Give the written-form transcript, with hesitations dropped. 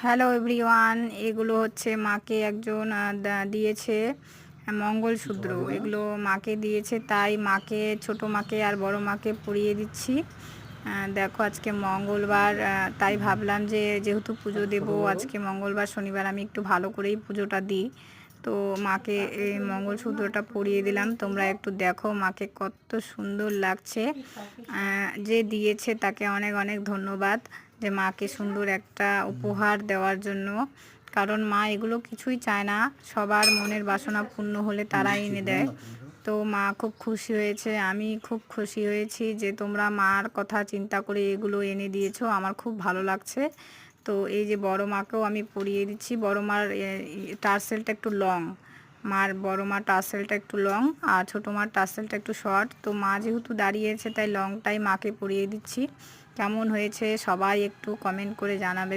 Hello everyone, এগুলো হচ্ছে মাকে একজন দিয়েছে মঙ্গলসূত্র। এগুলো মাকে দিয়েছে, তাই মাকে, ছোট মাকে আর বড় মাকে পরিয়ে দিচ্ছি। দেখো আজকে মঙ্গলবার, তাই ভাবলাম যে যেহেতু পুজো দেব আজকে মঙ্গলবার শনিবার, আমি একটু ভালো করেই পুজোটা দিই। তো মাকে এই মঙ্গলসূত্রটা পরিয়ে দিলাম। তোমরা একটু দেখো মাকে কত সুন্দর লাগছে। যে দিয়েছে তাকে অনেক অনেক ধন্যবাদ, যে মাকে সুন্দর একটা উপহার দেওয়ার জন্য। কারণ মা এগুলো কিছুই চায় না, সবার মনের বাসনা পূর্ণ হলে তারাই এনে দেয়। তো মা খুব খুশি হয়েছে, আমি খুব খুশি হয়েছি যে তোমরা মার কথা চিন্তা করে এগুলো এনে দিয়েছো, আমার খুব ভালো লাগছে। তো এই যে বড় মাকেও আমি পরিয়ে দিচ্ছি। বড় মার টার্সেলটা একটু লং, বড় মার টার্সেলটা একটু লং আর ছোটো মার টার্সেলটা একটু শর্ট। তো মা যেহেতু দাঁড়িয়েছে তাই লংটাই মাকে পরিয়ে দিচ্ছি। কেমন হয়েছে সবাই একটু কমেন্ট করে জানাবে।